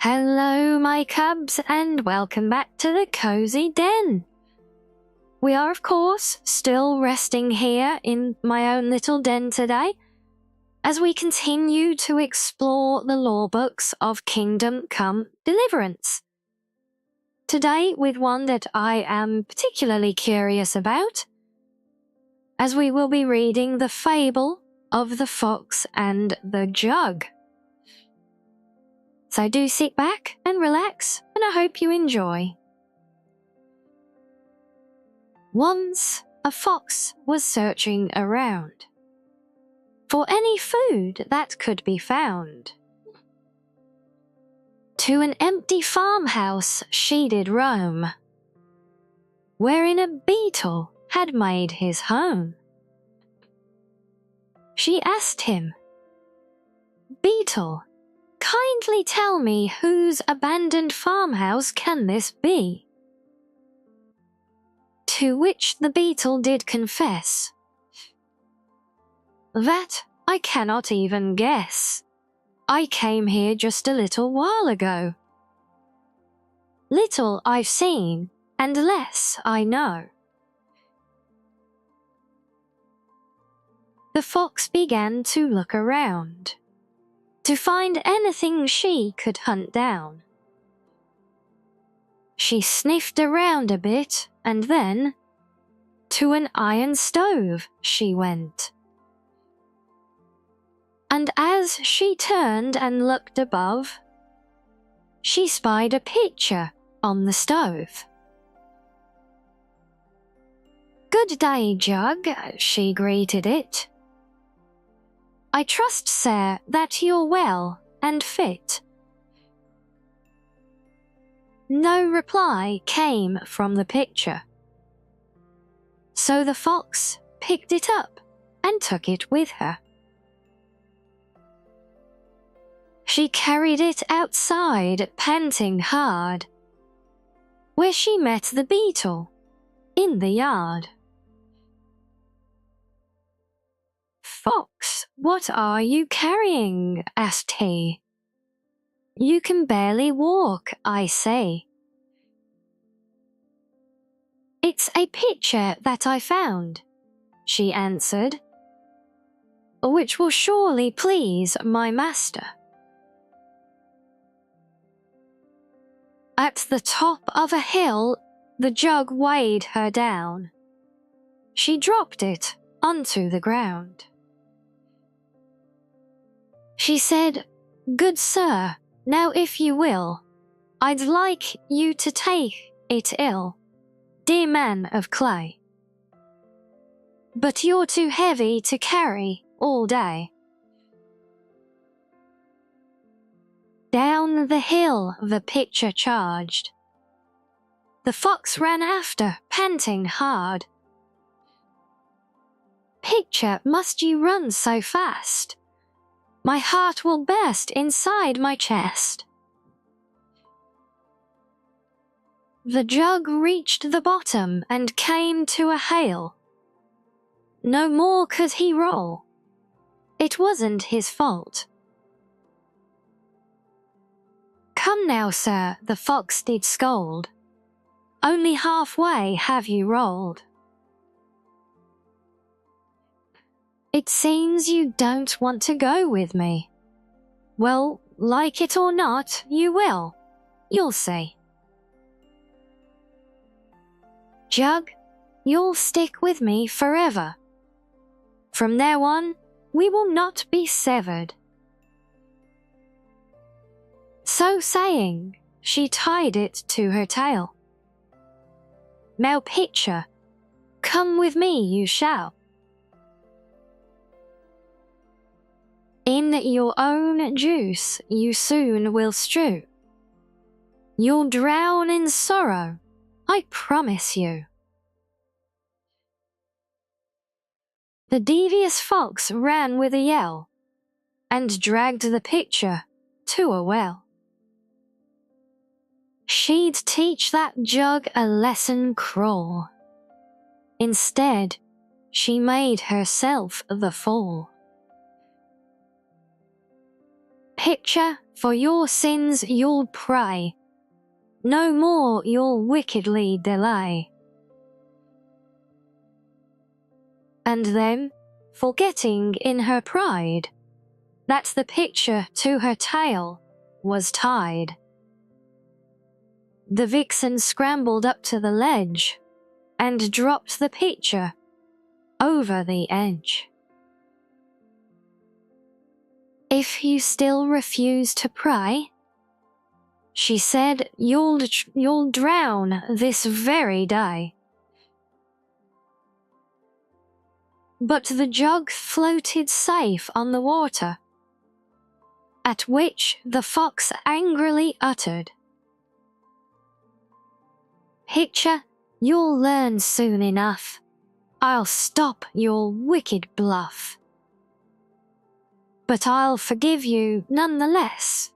Hello, my cubs, and welcome back to the cozy den. We are, of course, still resting here in my own little den today, as we continue to explore the lore books of Kingdom Come Deliverance. Today with one that I am particularly curious about, as we will be reading the Fable of the Fox and the Jug. So do sit back and relax, and I hope you enjoy. Once a fox was searching around for any food that could be found. To an empty farmhouse she did roam, wherein a beetle had made his home. She asked him, "Beetle, kindly tell me whose abandoned farmhouse can this be?" To which the beetle did confess, "That I cannot even guess. I came here just a little while ago. Little I've seen, and less I know." The fox began to look around, to find anything she could hunt down. She sniffed around a bit, and then to an iron stove she went. And as she turned and looked above, she spied a picture on the stove. "Good day, Jug," she greeted it. "I trust, sir, that you're well and fit." No reply came from the picture, so the fox picked it up and took it with her. She carried it outside, panting hard, where she met the beetle in the yard. "Fox, what are you carrying?" asked he. "You can barely walk, I say." "It's a picture that I found," she answered, "which will surely please my master." At the top of a hill, the jug weighed her down. She dropped it onto the ground. She said, "Good sir, now if you will, I'd like you to take it ill, dear man of clay. But you're too heavy to carry all day." Down the hill the picture charged. The fox ran after, panting hard. "Picture, must you run so fast? My heart will burst inside my chest." The jug reached the bottom and came to a hail. No more could he roll. It wasn't his fault. "Come now, sir," the fox did scold. "Only halfway have you rolled. It seems you don't want to go with me. Well, like it or not, you will. You'll see. Jug, you'll stick with me forever. From now on, we will not be severed." So saying, she tied it to her tail. "Now, picture, come with me you shall. In your own juice you soon will strew. You'll drown in sorrow, I promise you." The devious fox ran with a yell, and dragged the picture to a well. She'd teach that jug a lesson cruel. Instead, she made herself the fool. Picture, for your sins you'll pray, no more you'll wickedly delay. And then, forgetting in her pride that the picture to her tail was tied, the vixen scrambled up to the ledge and dropped the picture over the edge. If you still refuse to pray, she said, you'll drown this very day. But the jug floated safe on the water, at which the fox angrily uttered, "Picture, you'll learn soon enough. I'll stop your wicked bluff. But I'll forgive you none the less,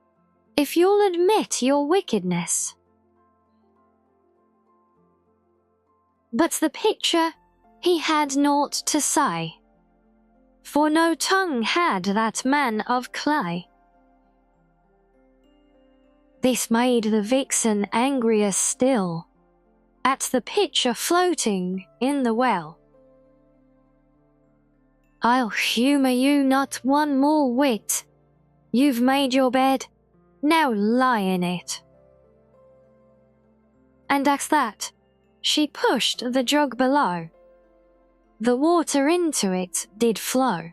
if you'll admit your wickedness." But the picture, he had naught to say, for no tongue had that man of clay. This made the vixen angrier still, at the picture floating in the well. "I'll humour you not one more whit. You've made your bed, now lie in it." And at that, she pushed the jug below. The water into it did flow,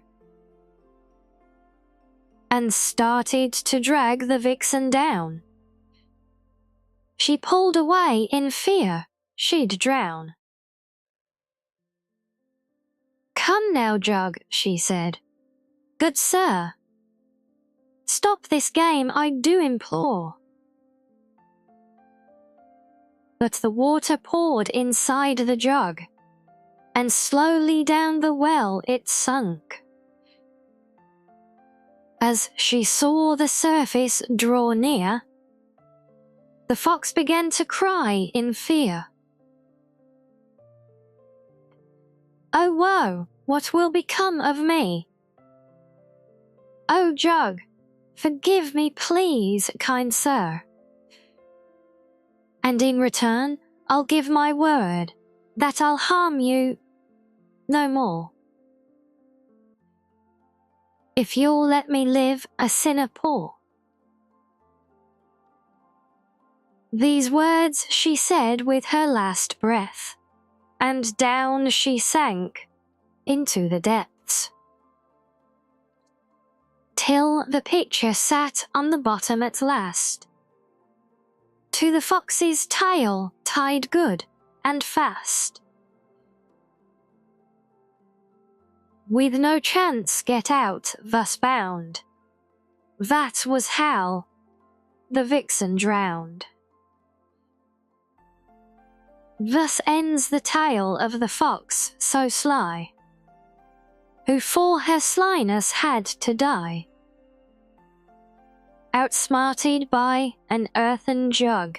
and started to drag the vixen down. She pulled away in fear she'd drown. "Come now, jug," she said. "Good sir, stop this game, I do implore." But the water poured inside the jug, and slowly down the well it sunk. As she saw the surface draw near, the fox began to cry in fear. "Oh woe, what will become of me? Oh jug, forgive me please, kind sir. And in return, I'll give my word that I'll harm you no more, if you'll let me live a sinner poor." These words she said with her last breath, and down she sank into the depths, till the picture sat on the bottom at last, to the fox's tail tied good and fast. With no chance get out thus bound, that was how the vixen drowned. Thus ends the tale of the fox so sly, who for her slyness had to die, outsmarted by an earthen jug.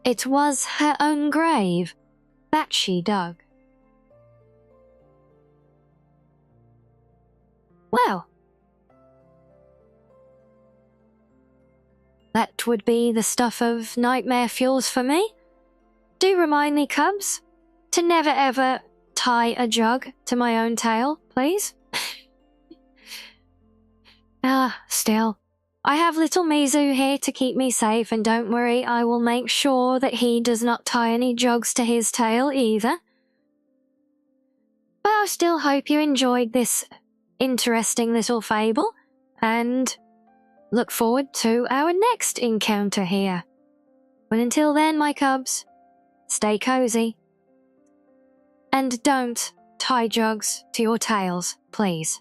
It was her own grave that she dug. Well, that would be the stuff of nightmare fuels for me. Do remind me, cubs, to never ever tie a jug to my own tail, please. Still, I have little Mizu here to keep me safe, and don't worry, I will make sure that he does not tie any jugs to his tail either. But I still hope you enjoyed this interesting little fable, and look forward to our next encounter here. But until then, my cubs, stay cozy, and don't tie jugs to your tails, please.